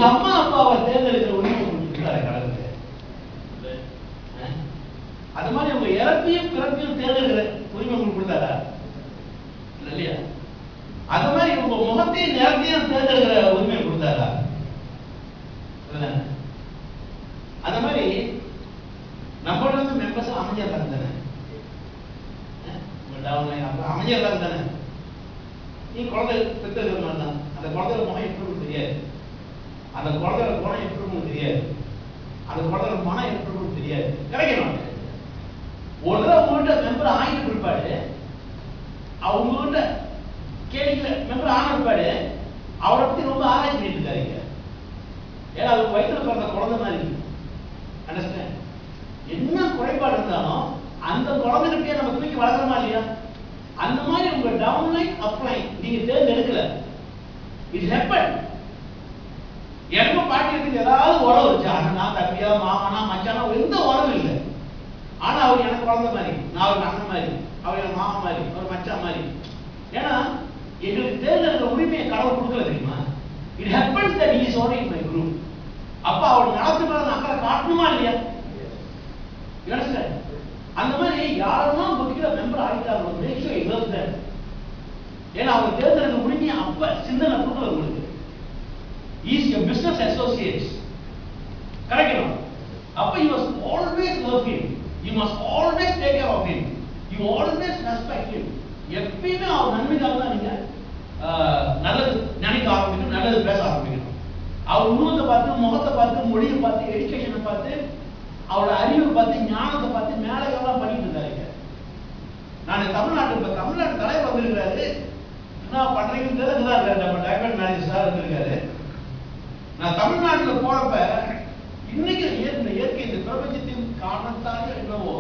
உங்க அம்மா அப்பாவை தேர்ந்தெடுக்கிற உரிமை கொடுத்துருக்காரு கடவுள். அது மாதிரி உங்க இறப்பையும் பிறப்பையும் தேர்ந்தெடுக்கிற உரிமை உங்களுக்கு கொடுத்தாரா? இல்லையா? அது மாதிரி உங்க முகத்தையும் நேரத்தையும் தேர்ந்தெடுக்கிற உரிமை கொடுத்தாரா? அந்த மாதிரி நம்மளோட வந்து மெம்பர்ஸ் அமைஞ்சர் தானே, அமைஞ்சர் தானே. நீ குழந்தை பெற்றது மாதிரி தான். அந்த குழந்தையோட முகம் எப்படி இருக்கும் தெரியாது, அந்த குழந்தையோட குணம் எப்படி இருக்கும் தெரியாது, அந்த குழந்தையோட மனம் எப்படி இருக்கும் தெரியாது. கிடைக்கணும். ஒரு தடவை உங்கள்கிட்ட மெம்பர் ஆகிட்டு பிற்பாடு அவங்ககிட்ட கேள்விக்கல மெம்பர் ஆன பிற்பாடு அவரை பத்தி ரொம்ப ஆராய்ச்சி பண்ணிட்டு இருக்காருங்க. ஏன்னா அது வயிற்றுல பிறந்த குழந்தை மாதிரி. அண்டர்ஸ்டாண்ட்? என்ன குறைபாடு இருந்தாலும் அந்த குழந்தைகிட்டே நம்ம தூக்கி வளர்க்கணுமா இல்லையா? அந்த மாதிரி உங்க டவுன்லைன் அப்லைன் நீங்க தேர்ந்தெடுக்கல. It happen. எனக்கு பாட்டியத்துக்கு ஏதாவது உறவு இருந்துச்சு, அண்ணா தம்பியா மாமனா மச்சானா எந்த உறவு இல்லை. ஆனா அவர் எனக்கு குழந்தை மாதிரி, நான் அவருக்கு அண்ணன் மாதிரி, அவர் எனக்கு மாமா மாதிரி, அவர் மச்சான் மாதிரி. ஏன்னா எங்களுக்கு தேர்ந்தெடுக்கிற உரிமையை கடவுள் கொடுக்கல தெரியுமா? It happens that he is only in my group. அப்ப அவர் நடத்துகிற அக்கறை காட்டணுமா இல்லையா? அந்த மாதிரி யாரெல்லாம் உங்ககிட்ட மெம்பர் ஆகிட்டாங்களோ make sure you love them. ஏன்னா அவங்க தேர்ந்தெடுக்கிற உரிமையை அப்ப சிந்தனை கொடுக்கல உங்களுக்கு. Is your business associates. Correct? அப்ப you must always love him. You must always take care of him. You always respect him. எப்பயுமே அவர் நன்மைக்காக தான் நீங்க நல்லது நினைக்க ஆரம்பிக்கணும், நல்லது பேச ஆரம்பிக்கணும். அவர் உருவத்தை பார்த்து, முகத்தை பார்த்து, மொழியை பார்த்து, எஜுகேஷனை பார்த்து, அவரோட அறிவை பார்த்து, ஞானத்தை பார்த்து மேலே எல்லாம் பண்ணிட்டு இருக்காருங்க. நான் தமிழ்நாட்டு தலைவர் வந்திருக்கிறாரு. என்ன பண்றீங்கன்னு நம்ம டைமண்ட் மேனேஜர் சார் வந்திருக்காரு. நான் தமிழ்நாட்டில் போறப்ப இன்னைக்கு இயற்கை இந்த பிரபஞ்சத்தின் காரணத்தால் என்னவோ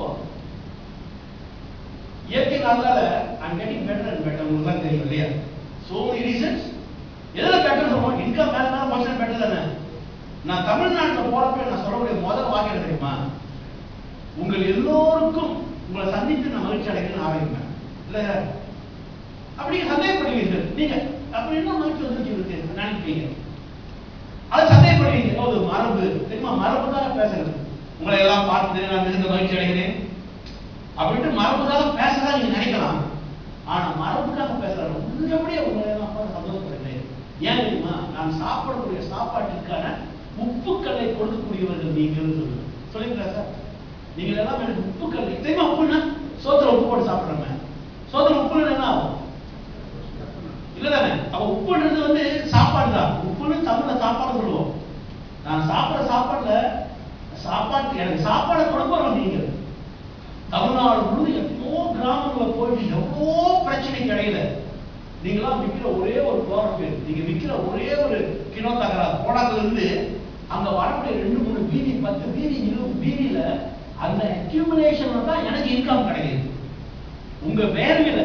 இயற்கை நாளால I'm getting better and better. உங்களுக்கு தான் தெரியும் இல்லையா? So many reasons. எதுல பெட்டர் சொல்றோம்? இன்கம் மேல மோஷன் பெட்டர் தானே. நான் தமிழ்நாட்டில் போறப்ப நான் சொல்லக்கூடிய முதல் வாக்கியம் தெரியுமா? உங்கள் எல்லோருக்கும் உங்களை சந்தித்து நான் மகிழ்ச்சி அடைகிறேன்னு ஆரம்பிப்பேன். இல்ல அப்படி சந்தேகப்படுவீர்கள் நீங்க. அப்படி என்ன மகிழ்ச்சி வந்துச்சு இருக்கு நினைப்பீங்க. அது சந்தேகப்படுவீங்க. அது மரபு தெரியுமா? மரபுதான் பேசுறது. உங்களை எல்லாம் பார்த்து நான் மிகுந்த மகிழ்ச்சி அடைகிறேன் அப்படின்ட்டு மரபுக்காக பேசலாம் நீங்க நினைக்கலாம். ஆனா மரபுக்காக பேசுறாரு. உள்ளபடியே உங்களை எல்லாம் பார்த்து சந்தோஷப்படுகிறேன். ஏன் தெரியுமா? நான் சாப்பிடக்கூடிய சாப்பாட்டுக்கான உப்புக்கல்லை கொடுக்கக்கூடியவர்கள் நீங்கள் சொல்லுங்களா சார்? நீங்க எல்லாம் எனக்கு உப்புக்கல்லை தெரியுமா? உப்புன்னா சோத்துல உப்பு போட்டு சாப்பிடுறோமே. சோத்துல உப்பு என்ன ஆகும்? இல்லதானே? அப்ப உப்புன்றது வந்து சாப்பாடு தான். உப்புன்னு தமிழ்ல சாப்பாடு சொல்லுவோம். நான் சாப்பிட சாப்பாட்டுல எனக்கு சாப்பாடை கொடுப்போம். நீங்கள் தமிழ்நாடு முழுவதும் எவ்வளோ கிராமங்களை போயிட்டு எவ்வளோ பிரச்சனை கிடையில நீங்களாம் விற்கிற ஒரே ஒரு குளோரோஃபில், நீங்க விற்கிற ஒரே ஒரு கிலோ தகரா போடாதுல இருந்து அங்க வரக்கூடிய 2-3 வீதி 10 வீதி 20 வீதியில அந்த அக்யூமுலேஷன் தான் எனக்கு இன்கம் கிடைக்குது. உங்க வேலையில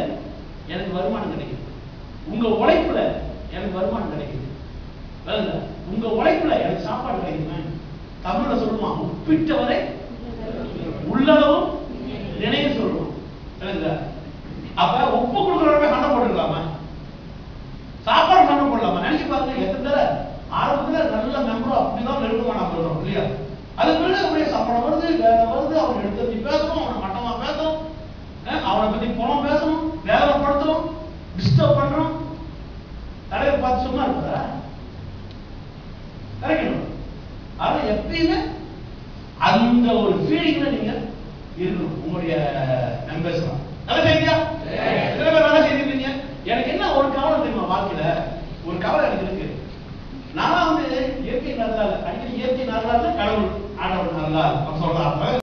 எனக்கு வருமானம் கிடைக்குது. உங்க உழைப்புல எனக்கு வருமானம் கிடைக்குது. உங்க உழைப்புல எனக்கு சாப்பாடு கிடைக்குமே. தமிழ்ல சொல்லுவான் உப்பிட்டவரை உள்ளளவும் நினைவு சொல்லுவான். அப்ப உப்பு கொடுக்கறவங்க சண்டை போட்டுக்கலாமா? சாப்பாடு சண்டை போடலாமா? நினைச்சு பாருங்க. எத்தனை ஆரம்பத்துல நல்ல மெம்பரும் அப்படிதான் நெருக்கமா நான் சொல்றோம் இல்லையா? அது பிறகு அப்படியே சம்பளம் வருது, வேலை வருது, அவனை எடுத்து பேசணும், அவனை மட்டமா பேசணும், அவனை பத்தி புறம் பேசணும், வேதனைப்படுத்தணும், டிஸ்டர்ப் பண்றோம். தலைவர் பார்த்து சும்மா இருக்கிறா? கிடைக்கணும். ஆனா எப்பயுமே அந்த ஒரு ஃபீலிங்ல நீங்க இருக்கணும். உங்களுடைய மெம்பர்ஸ் நல்ல செய்தியா வேலை செய்திருக்கீங்க. எனக்கு என்ன ஒரு கவலை தெரியுமா? வாழ்க்கையில ஒரு கவலை எனக்கு இருக்கு. நான் வந்து இயற்கை நல்லா அடிக்கடி இயற்கை நல்லா கடவுள் ஆண்டவர் நல்லா சொல்றாங்க.